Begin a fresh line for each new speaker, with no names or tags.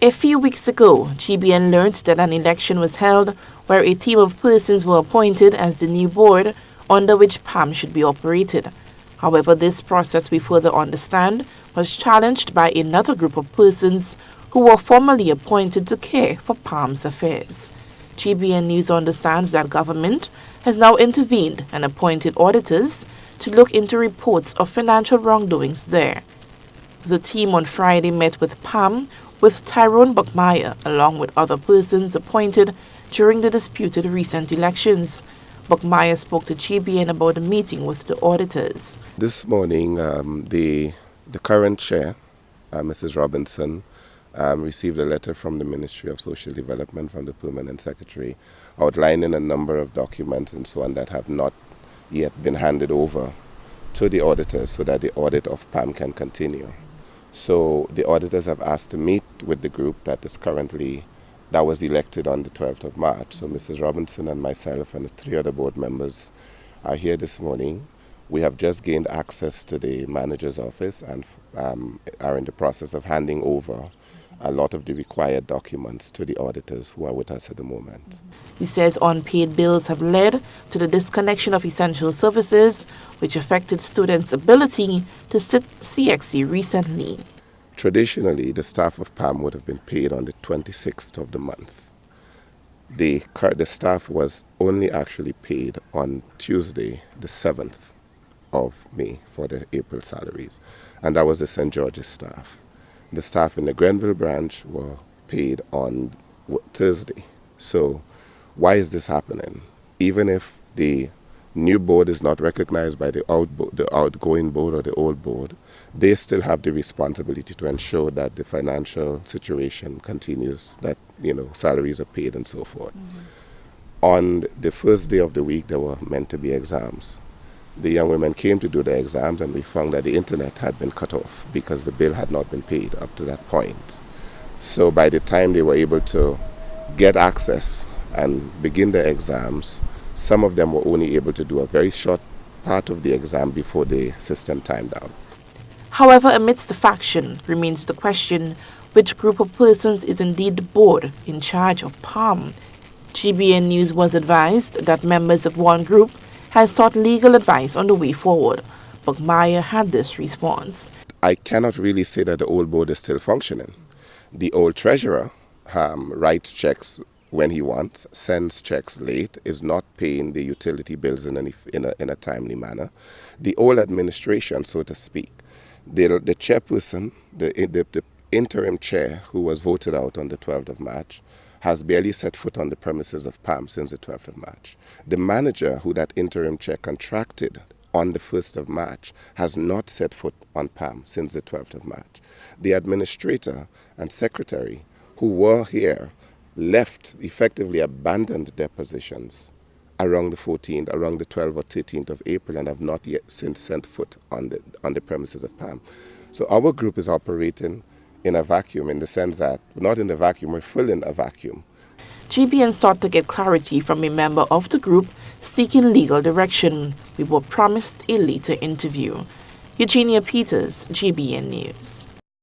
A few weeks ago, GBN learned that an election was held where a team of persons were appointed as the new board under which PAM should be operated. However, this process, we further understand, was challenged by another group of persons who were formally appointed to care for PAM's affairs. GBN News understands that government has now intervened and appointed auditors to look into reports of financial wrongdoings there. The team on Friday met with PAM with Tyrone Buckmeyer along with other persons appointed during the disputed recent elections. Buckmeyer spoke to GBN about the meeting with the auditors.
This morning, the current chair, Mrs. Robinson, received a letter from the Ministry of Social Development from the Permanent Secretary outlining a number of documents and so on that have not yet been handed over to the auditors so that the audit of PAM can continue. So the auditors have asked to meet with the group that was elected on the 12th of March. So Mrs. Robinson and myself and the 3 other board members are here this morning. We have just gained access to the manager's office and are in the process of handing over a lot of the required documents to the auditors who are with us at the moment.
He says unpaid bills have led to the disconnection of essential services, which affected students' ability to sit CXC recently.
Traditionally, the staff of PAM would have been paid on the 26th of the month. The staff was only actually paid on Tuesday, the 7th of May for the April salaries, and that was the St. George's staff. The staff in the Grenville branch were paid on Thursday. So why is this happening? Even if the new board is not recognized by the outgoing board or the old board, they still have the responsibility to ensure that the financial situation continues, that salaries are paid and so forth. On the first day of the week, there were meant to be exams. The young women came to do the exams and we found that the internet had been cut off because the bill had not been paid up to that point. So by the time they were able to get access and begin the exams, some of them were only able to do a very short part of the exam before the system timed out.
However, amidst the faction remains the question which group of persons is indeed the board in charge of PAM. GBN News was advised that members of one group has sought legal advice on the way forward. Buckmeyer had this response.
I cannot really say that the old board is still functioning. The old treasurer writes checks when he wants, sends checks late, is not paying the utility bills in a timely manner. The old administration, so to speak, the chairperson, the interim chair who was voted out on the 12th of March, has barely set foot on the premises of PAM since the 12th of March. The manager who that interim chair contracted on the 1st of March has not set foot on PAM since the 12th of March. The administrator and secretary who were here left, effectively abandoned their positions around the 14th, around the 12th or 13th of April and have not yet since set foot on the premises of PAM. So our group is operating in a vacuum, in the sense that we're not in a vacuum, we're filling a vacuum.
GBN sought to get clarity from a member of the group seeking legal direction. We were promised a later interview. Eugenia Peters, GBN News.